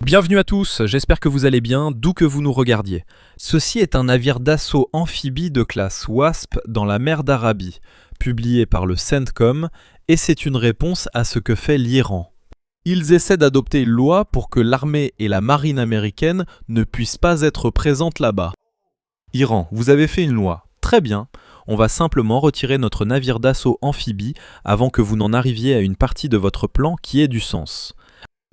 Bienvenue à tous, j'espère que vous allez bien, d'où que vous nous regardiez. Ceci est un navire d'assaut amphibie de classe Wasp dans la mer d'Arabie, publié par le CENTCOM, et c'est une réponse à ce que fait l'Iran. Ils essaient d'adopter une loi pour que l'armée et la marine américaine ne puissent pas être présentes là-bas. Iran, vous avez fait une loi. Très bien. On va simplement retirer notre navire d'assaut amphibie avant que vous n'en arriviez à une partie de votre plan qui ait du sens.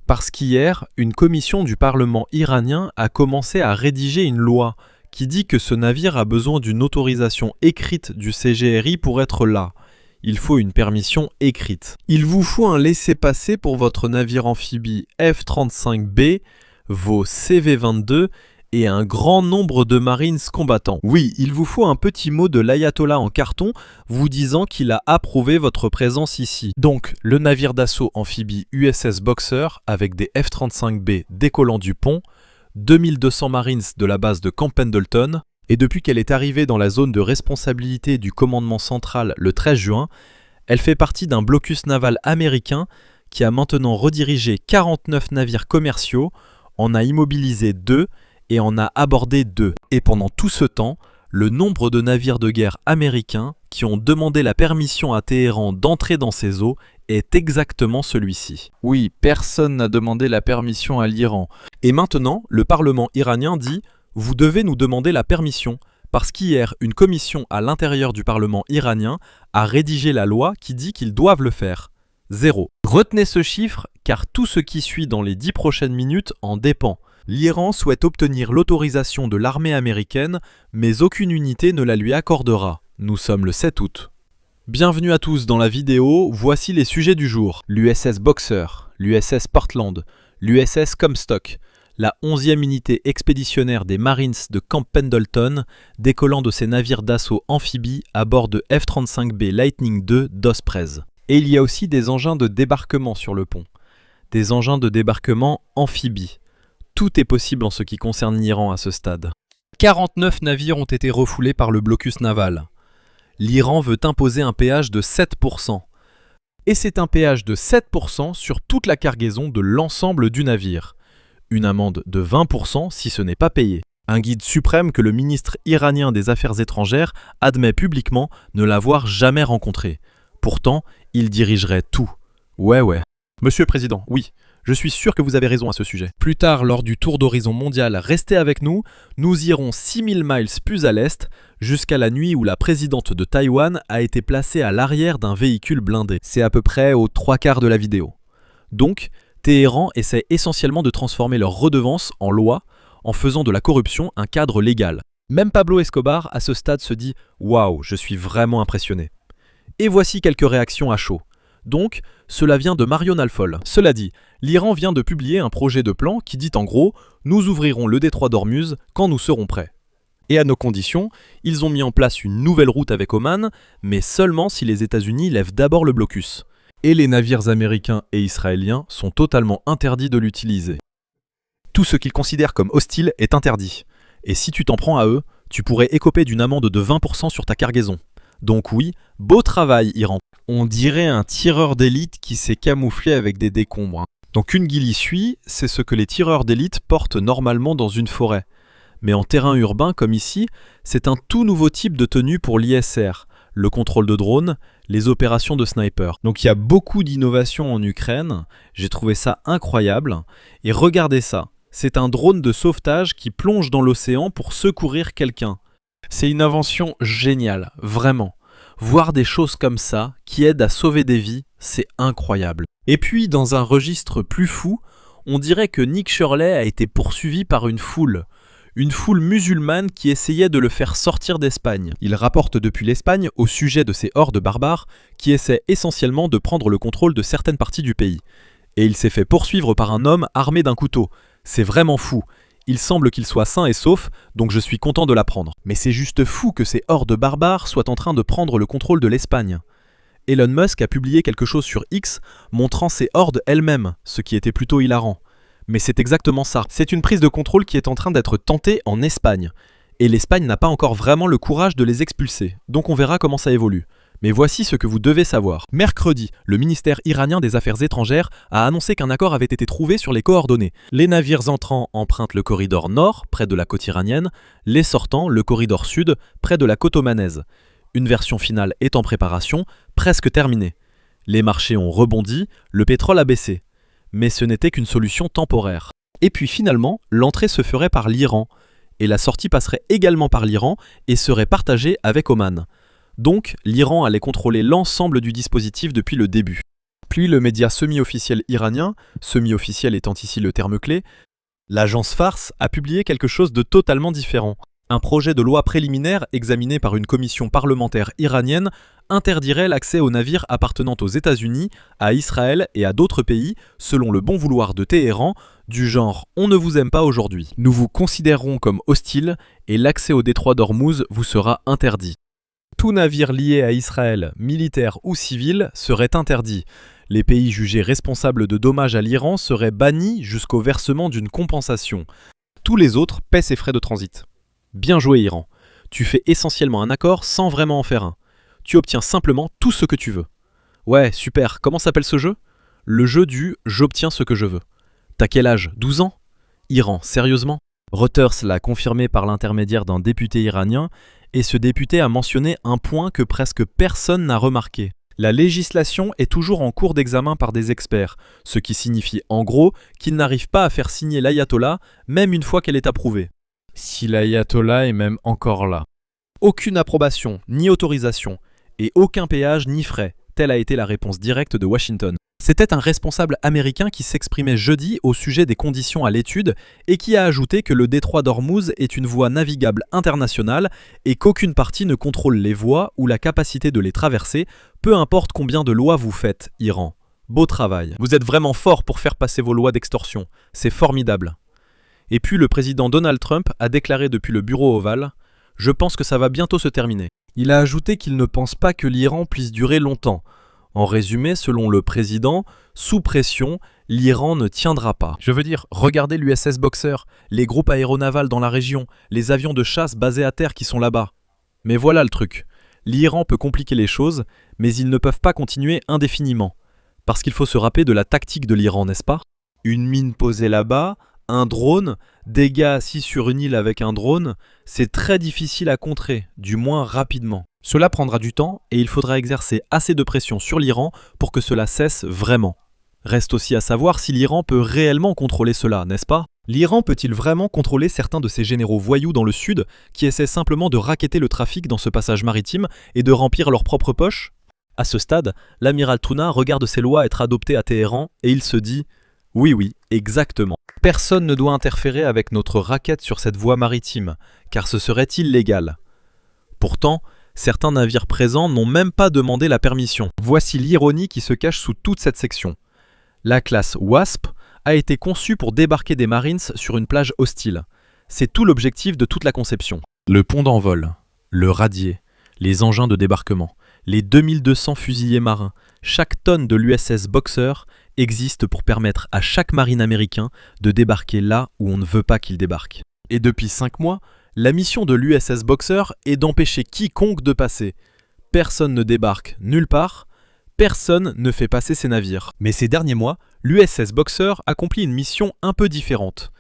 Parce qu'hier, une commission du Parlement iranien a commencé à rédiger une loi qui dit que ce navire a besoin d'une autorisation écrite du CGRI pour être là. Il faut une permission écrite. Il vous faut un laissez-passer pour votre navire amphibie F-35B, vos CV-22 et un grand nombre de Marines combattants. Oui, il vous faut un petit mot de l'ayatollah en carton vous disant qu'il a approuvé votre présence ici. Donc, le navire d'assaut amphibie USS Boxer avec des F-35B décollant du pont, 2200 Marines de la base de Camp Pendleton, et depuis qu'elle est arrivée dans la zone de responsabilité du commandement central le 13 juin, elle fait partie d'un blocus naval américain qui a maintenant redirigé 49 navires commerciaux, en a immobilisé 2 et en a abordé 2. Et pendant tout ce temps, le nombre de navires de guerre américains qui ont demandé la permission à Téhéran d'entrer dans ces eaux est exactement celui-ci. Oui, personne n'a demandé la permission à l'Iran. Et maintenant, le Parlement iranien dit « Vous devez nous demander la permission » parce qu'hier, une commission à l'intérieur du Parlement iranien a rédigé la loi qui dit qu'ils doivent le faire. 0. Retenez ce chiffre car tout ce qui suit dans les 10 prochaines minutes en dépend. L'Iran souhaite obtenir l'autorisation de l'armée américaine, mais aucune unité ne la lui accordera. Nous sommes le 7 août. Bienvenue à tous dans la vidéo, voici les sujets du jour. L'USS Boxer, l'USS Portland, l'USS Comstock, la 11e unité expéditionnaire des Marines de Camp Pendleton, décollant de ses navires d'assaut amphibies à bord de F-35B Lightning II d'Osprey. Et il y a aussi des engins de débarquement sur le pont. Des engins de débarquement amphibies. Tout est possible en ce qui concerne l'Iran à ce stade. 49 navires ont été refoulés par le blocus naval. L'Iran veut imposer un péage de 7%. Et c'est un péage de 7% sur toute la cargaison de l'ensemble du navire. Une amende de 20% si ce n'est pas payé. Un guide suprême que le ministre iranien des Affaires étrangères admet publiquement ne l'avoir jamais rencontré. Pourtant, il dirigerait tout. Ouais. Monsieur le Président, oui. Je suis sûr que vous avez raison à ce sujet. Plus tard, lors du tour d'horizon mondial, restez avec nous, nous irons 6000 miles plus à l'est, jusqu'à la nuit où la présidente de Taïwan a été placée à l'arrière d'un véhicule blindé. C'est à peu près aux 3/4 de la vidéo. Donc, Téhéran essaie essentiellement de transformer leurs redevances en loi, en faisant de la corruption un cadre légal. Même Pablo Escobar, à ce stade, se dit « Waouh, je suis vraiment impressionné ». Et voici quelques réactions à chaud. Donc, cela vient de Marion Alfol. Cela dit, l'Iran vient de publier un projet de plan qui dit en gros « Nous ouvrirons le détroit d'Ormuz quand nous serons prêts ». Et à nos conditions, ils ont mis en place une nouvelle route avec Oman, mais seulement si les États-Unis lèvent d'abord le blocus. Et les navires américains et israéliens sont totalement interdits de l'utiliser. Tout ce qu'ils considèrent comme hostile est interdit. Et si tu t'en prends à eux, tu pourrais écoper d'une amende de 20% sur ta cargaison. Donc oui, beau travail Iran. On dirait un tireur d'élite qui s'est camouflé avec des décombres. Donc une guilly-suie, c'est ce que les tireurs d'élite portent normalement dans une forêt. Mais en terrain urbain comme ici, c'est un tout nouveau type de tenue pour l'ISR, le contrôle de drones, les opérations de sniper. Donc il y a beaucoup d'innovations en Ukraine, j'ai trouvé ça incroyable. Et regardez ça, c'est un drone de sauvetage qui plonge dans l'océan pour secourir quelqu'un. C'est une invention géniale, vraiment. Voir des choses comme ça, qui aident à sauver des vies, c'est incroyable. Et puis, dans un registre plus fou, on dirait que Nick Shirley a été poursuivi par une foule musulmane qui essayait de le faire sortir d'Espagne. Il rapporte depuis l'Espagne au sujet de ces hordes barbares qui essaient essentiellement de prendre le contrôle de certaines parties du pays. Et il s'est fait poursuivre par un homme armé d'un couteau. C'est vraiment fou. Il semble qu'il soit sain et sauf, donc je suis content de l'apprendre. Mais c'est juste fou que ces hordes barbares soient en train de prendre le contrôle de l'Espagne. Elon Musk a publié quelque chose sur X montrant ces hordes elles-mêmes, ce qui était plutôt hilarant. Mais c'est exactement ça. C'est une prise de contrôle qui est en train d'être tentée en Espagne. Et l'Espagne n'a pas encore vraiment le courage de les expulser, donc on verra comment ça évolue. Mais voici ce que vous devez savoir. Mercredi, le ministère iranien des Affaires étrangères a annoncé qu'un accord avait été trouvé sur les coordonnées. Les navires entrants empruntent le corridor nord, près de la côte iranienne, les sortants, le corridor sud, près de la côte omanaise. Une version finale est en préparation, presque terminée. Les marchés ont rebondi, le pétrole a baissé. Mais ce n'était qu'une solution temporaire. Et puis finalement, l'entrée se ferait par l'Iran, et la sortie passerait également par l'Iran et serait partagée avec Oman. Donc, l'Iran allait contrôler l'ensemble du dispositif depuis le début. Puis le média semi-officiel iranien, semi-officiel étant ici le terme clé, l'agence Fars a publié quelque chose de totalement différent. Un projet de loi préliminaire examiné par une commission parlementaire iranienne interdirait l'accès aux navires appartenant aux États-Unis, à Israël et à d'autres pays, selon le bon vouloir de Téhéran, du genre « on ne vous aime pas aujourd'hui, nous vous considérerons comme hostiles et l'accès au détroit d'Ormuz vous sera interdit ». Tout navire lié à Israël, militaire ou civil, serait interdit. Les pays jugés responsables de dommages à l'Iran seraient bannis jusqu'au versement d'une compensation. Tous les autres paient ses frais de transit. Bien joué Iran. Tu fais essentiellement un accord sans vraiment en faire un. Tu obtiens simplement tout ce que tu veux. Ouais, super. Comment s'appelle ce jeu? Le jeu du « j'obtiens ce que je veux ». T'as quel âge? 12 ans? Iran, sérieusement? Reuters l'a confirmé par l'intermédiaire d'un député iranien, et ce député a mentionné un point que presque personne n'a remarqué. La législation est toujours en cours d'examen par des experts, ce qui signifie en gros qu'ils n'arrivent pas à faire signer l'ayatollah, même une fois qu'elle est approuvée. Si l'ayatollah est même encore là. Aucune approbation, ni autorisation, et aucun péage ni frais, telle a été la réponse directe de Washington. C'était un responsable américain qui s'exprimait jeudi au sujet des conditions à l'étude et qui a ajouté que le détroit d'Ormuz est une voie navigable internationale et qu'aucune partie ne contrôle les voies ou la capacité de les traverser, peu importe combien de lois vous faites, Iran. Beau travail. Vous êtes vraiment fort pour faire passer vos lois d'extorsion. C'est formidable. Et puis le président Donald Trump a déclaré depuis le bureau ovale « Je pense que ça va bientôt se terminer ». Il a ajouté qu'il ne pense pas que l'Iran puisse durer longtemps. En résumé, selon le président, sous pression, l'Iran ne tiendra pas. Je veux dire, regardez l'USS Boxer, les groupes aéronavals dans la région, les avions de chasse basés à terre qui sont là-bas. Mais voilà le truc. L'Iran peut compliquer les choses, mais ils ne peuvent pas continuer indéfiniment. Parce qu'il faut se rappeler de la tactique de l'Iran, n'est-ce pas? Une mine posée là-bas, un drone, des gars assis sur une île avec un drone, c'est très difficile à contrer, du moins rapidement. Cela prendra du temps et il faudra exercer assez de pression sur l'Iran pour que cela cesse vraiment. Reste aussi à savoir si l'Iran peut réellement contrôler cela, n'est-ce pas? L'Iran peut-il vraiment contrôler certains de ses généraux voyous dans le sud qui essaient simplement de racketter le trafic dans ce passage maritime et de remplir leurs propres poches? À ce stade, l'amiral Touna regarde ces lois être adoptées à Téhéran et il se dit « Oui, exactement. Personne ne doit interférer avec notre raquette sur cette voie maritime, car ce serait illégal. » Pourtant, certains navires présents n'ont même pas demandé la permission. Voici l'ironie qui se cache sous toute cette section. La classe WASP a été conçue pour débarquer des Marines sur une plage hostile. C'est tout l'objectif de toute la conception. Le pont d'envol, le radier, les engins de débarquement, les 2200 fusiliers marins, chaque tonne de l'USS Boxer existe pour permettre à chaque marine américain de débarquer là où on ne veut pas qu'il débarque. Et depuis 5 mois, la mission de l'USS Boxer est d'empêcher quiconque de passer. Personne ne débarque nulle part, personne ne fait passer ses navires. Mais ces derniers mois, l'USS Boxer accomplit une mission un peu différente.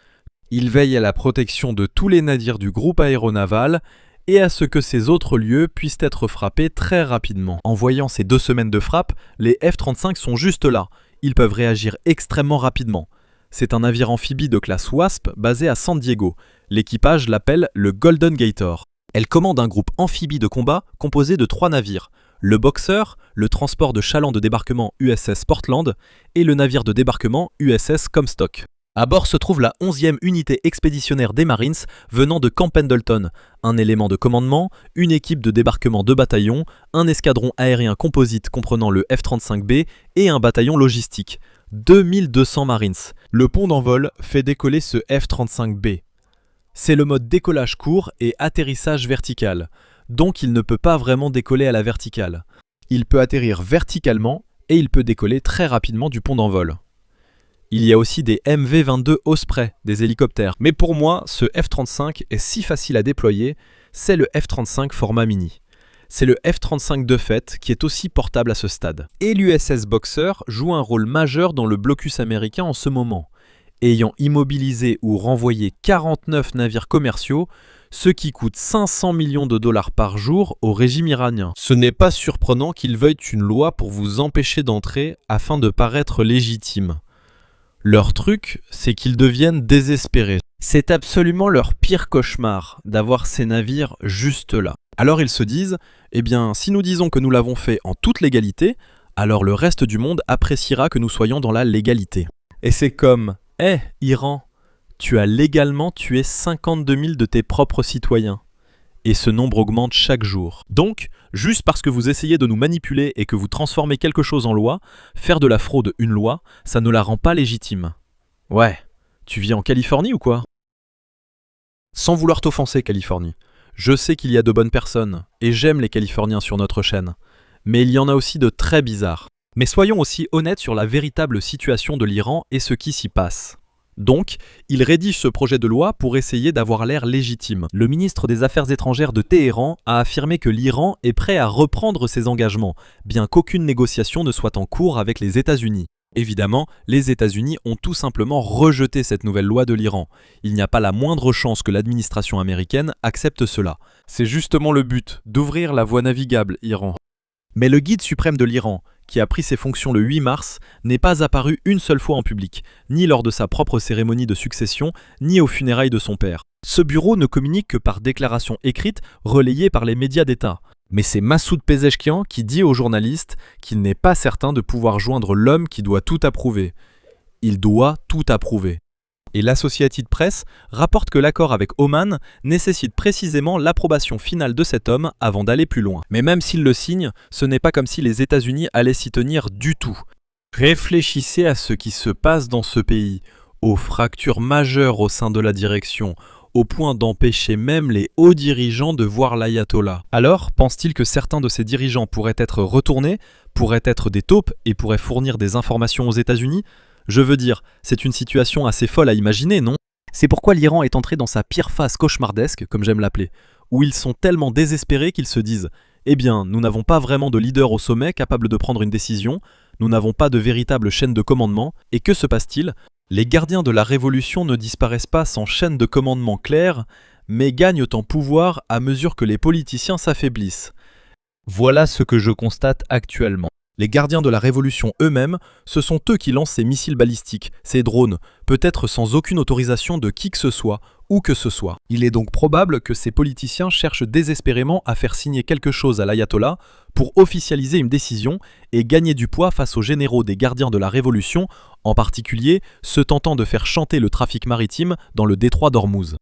Il veille à la protection de tous les navires du groupe aéronaval et à ce que ces autres lieux puissent être frappés très rapidement. En voyant ces 2 semaines de frappe, les F-35 sont juste là. Ils peuvent réagir extrêmement rapidement. C'est un navire amphibie de classe WASP basé à San Diego. L'équipage l'appelle le Golden Gator. Elle commande un groupe amphibie de combat composé de 3 navires. Le Boxer, le transport de chaland de débarquement USS Portland et le navire de débarquement USS Comstock. À bord se trouve la 11e unité expéditionnaire des Marines venant de Camp Pendleton, un élément de commandement, une équipe de débarquement de bataillons, un escadron aérien composite comprenant le F-35B et un bataillon logistique. 2200 Marines. Le pont d'envol fait décoller ce F-35B. C'est le mode décollage court et atterrissage vertical, donc il ne peut pas vraiment décoller à la verticale. Il peut atterrir verticalement et il peut décoller très rapidement du pont d'envol. Il y a aussi des MV-22 Osprey, des hélicoptères. Mais pour moi, ce F-35 est si facile à déployer, c'est le F-35 format mini. c'est le F-35 de fait qui est aussi portable à ce stade. Et l'USS Boxer joue un rôle majeur dans le blocus américain en ce moment, ayant immobilisé ou renvoyé 49 navires commerciaux, ce qui coûte 500 millions de dollars par jour au régime iranien. Ce n'est pas surprenant qu'ils veuillent une loi pour vous empêcher d'entrer afin de paraître légitime. Leur truc, c'est qu'ils deviennent désespérés. C'est absolument leur pire cauchemar d'avoir ces navires juste là. Alors ils se disent, eh bien, si nous disons que nous l'avons fait en toute légalité, alors le reste du monde appréciera que nous soyons dans la légalité. Et c'est comme, Iran, tu as légalement tué 52 000 de tes propres citoyens. Et ce nombre augmente chaque jour. Donc, juste parce que vous essayez de nous manipuler et que vous transformez quelque chose en loi, faire de la fraude une loi, ça ne la rend pas légitime. Ouais, tu vis en Californie ou quoi? Sans vouloir t'offenser, Californie. Je sais qu'il y a de bonnes personnes, et j'aime les Californiens sur notre chaîne. Mais il y en a aussi de très bizarres. Mais soyons aussi honnêtes sur la véritable situation de l'Iran et ce qui s'y passe. Donc, il rédige ce projet de loi pour essayer d'avoir l'air légitime. Le ministre des Affaires étrangères de Téhéran a affirmé que l'Iran est prêt à reprendre ses engagements, bien qu'aucune négociation ne soit en cours avec les États-Unis. Évidemment, les États-Unis ont tout simplement rejeté cette nouvelle loi de l'Iran. Il n'y a pas la moindre chance que l'administration américaine accepte cela. C'est justement le but, d'ouvrir la voie navigable, Iran. Mais le guide suprême de l'Iran, qui a pris ses fonctions le 8 mars, n'est pas apparu une seule fois en public, ni lors de sa propre cérémonie de succession, ni aux funérailles de son père. Ce bureau ne communique que par déclaration écrite relayée par les médias d'État. Mais c'est Massoud Pezeshkian qui dit aux journalistes qu'il n'est pas certain de pouvoir joindre l'homme qui doit tout approuver. Il doit tout approuver. Et l'Associated Press rapporte que l'accord avec Oman nécessite précisément l'approbation finale de cet homme avant d'aller plus loin. Mais même s'il le signe, ce n'est pas comme si les États-Unis allaient s'y tenir du tout. Réfléchissez à ce qui se passe dans ce pays, aux fractures majeures au sein de la direction, au point d'empêcher même les hauts dirigeants de voir l'ayatollah. Alors, pense-t-il que certains de ces dirigeants pourraient être retournés, pourraient être des taupes et pourraient fournir des informations aux États-Unis ? Je veux dire, c'est une situation assez folle à imaginer, non? C'est pourquoi l'Iran est entré dans sa pire phase cauchemardesque, comme j'aime l'appeler, où ils sont tellement désespérés qu'ils se disent « Eh bien, nous n'avons pas vraiment de leader au sommet capable de prendre une décision, nous n'avons pas de véritable chaîne de commandement, et que se passe-t-il? Les gardiens de la révolution ne disparaissent pas sans chaîne de commandement claire, mais gagnent en pouvoir à mesure que les politiciens s'affaiblissent. Voilà ce que je constate actuellement. Les gardiens de la révolution eux-mêmes, ce sont eux qui lancent ces missiles balistiques, ces drones, peut-être sans aucune autorisation de qui que ce soit, où que ce soit. Il est donc probable que ces politiciens cherchent désespérément à faire signer quelque chose à l'ayatollah pour officialiser une décision et gagner du poids face aux généraux des gardiens de la révolution, en particulier ceux tentant de faire chanter le trafic maritime dans le détroit d'Ormuz.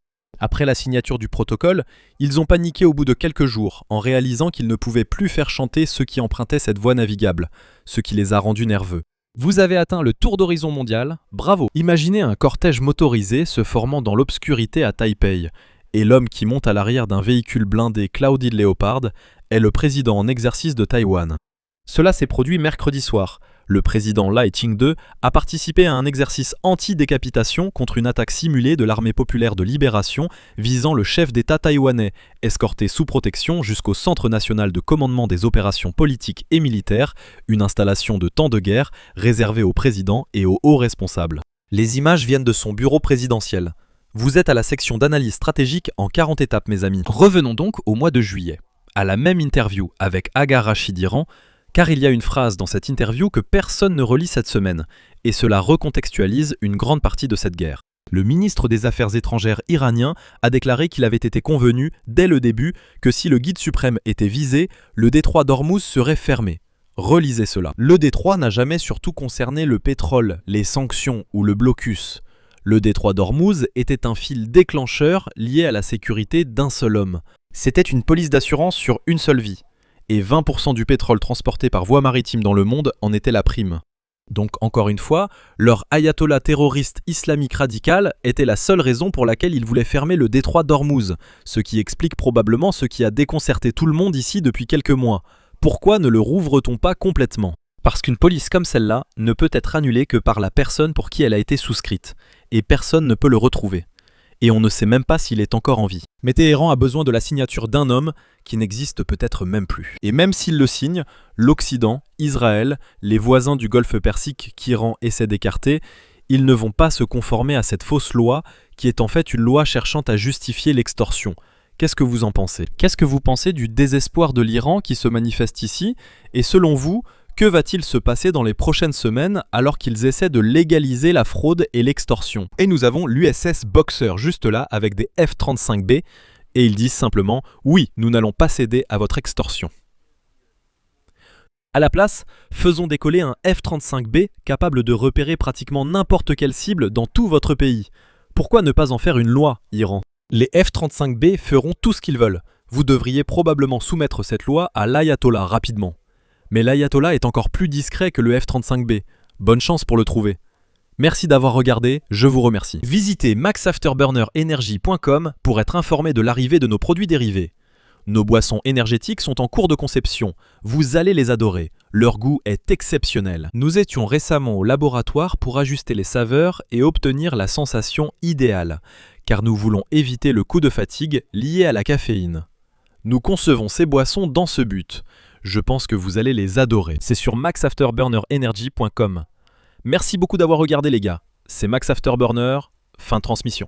Après la signature du protocole, ils ont paniqué au bout de quelques jours en réalisant qu'ils ne pouvaient plus faire chanter ceux qui empruntaient cette voie navigable, ce qui les a rendus nerveux. Vous avez atteint le tour d'horizon mondial, bravo! Imaginez un cortège motorisé se formant dans l'obscurité à Taipei, et l'homme qui monte à l'arrière d'un véhicule blindé Clouded Leopard est le président en exercice de Taïwan. Cela s'est produit mercredi soir. Le président Lai Ching-te a participé à un exercice anti-décapitation contre une attaque simulée de l'armée populaire de libération visant le chef d'État taïwanais, escorté sous protection jusqu'au Centre national de commandement des opérations politiques et militaires, une installation de temps de guerre réservée au président et aux hauts responsables. Les images viennent de son bureau présidentiel. Vous êtes à la section d'analyse stratégique en 40 étapes, mes amis. Revenons donc au mois de juillet. À la même interview avec Agar Rachidiran, car il y a une phrase dans cette interview que personne ne relit cette semaine, et cela recontextualise une grande partie de cette guerre. Le ministre des Affaires étrangères iranien a déclaré qu'il avait été convenu, dès le début, que si le guide suprême était visé, le détroit d'Ormuz serait fermé. Relisez cela. Le détroit n'a jamais surtout concerné le pétrole, les sanctions ou le blocus. Le détroit d'Ormuz était un fil déclencheur lié à la sécurité d'un seul homme. C'était une police d'assurance sur une seule vie. Et 20% du pétrole transporté par voie maritime dans le monde en était la prime. Donc encore une fois, leur ayatollah terroriste islamique radical était la seule raison pour laquelle ils voulaient fermer le détroit d'Ormuz, ce qui explique probablement ce qui a déconcerté tout le monde ici depuis quelques mois. Pourquoi ne le rouvre-t-on pas complètement ? Parce qu'une police comme celle-là ne peut être annulée que par la personne pour qui elle a été souscrite, et personne ne peut le retrouver. et on ne sait même pas s'il est encore en vie. Mais Téhéran a besoin de la signature d'un homme qui n'existe peut-être même plus. Et même s'il le signe, l'Occident, Israël, les voisins du Golfe Persique qu'Iran essaie d'écarter, ils ne vont pas se conformer à cette fausse loi qui est en fait une loi cherchant à justifier l'extorsion. Qu'est-ce que vous en pensez? Qu'est-ce que vous pensez du désespoir de l'Iran qui se manifeste ici? Et selon vous, que va-t-il se passer dans les prochaines semaines alors qu'ils essaient de légaliser la fraude et l'extorsion? Et nous avons l'USS Boxer juste là avec des F-35B et ils disent simplement « Oui, nous n'allons pas céder à votre extorsion ». À la place, faisons décoller un F-35B capable de repérer pratiquement n'importe quelle cible dans tout votre pays. Pourquoi ne pas en faire une loi, Iran? Les F-35B feront tout ce qu'ils veulent. Vous devriez probablement soumettre cette loi à l'ayatollah rapidement. Mais l'ayatollah est encore plus discret que le F-35B. Bonne chance pour le trouver. Merci d'avoir regardé, je vous remercie. Visitez maxafterburnerenergy.com pour être informé de l'arrivée de nos produits dérivés. Nos boissons énergétiques sont en cours de conception. Vous allez les adorer. Leur goût est exceptionnel. Nous étions récemment au laboratoire pour ajuster les saveurs et obtenir la sensation idéale, car nous voulons éviter le coup de fatigue lié à la caféine. Nous concevons ces boissons dans ce but. Je pense que vous allez les adorer. C'est sur maxafterburnerenergy.com. Merci beaucoup d'avoir regardé les gars. C'est Max Afterburner, fin de transmission.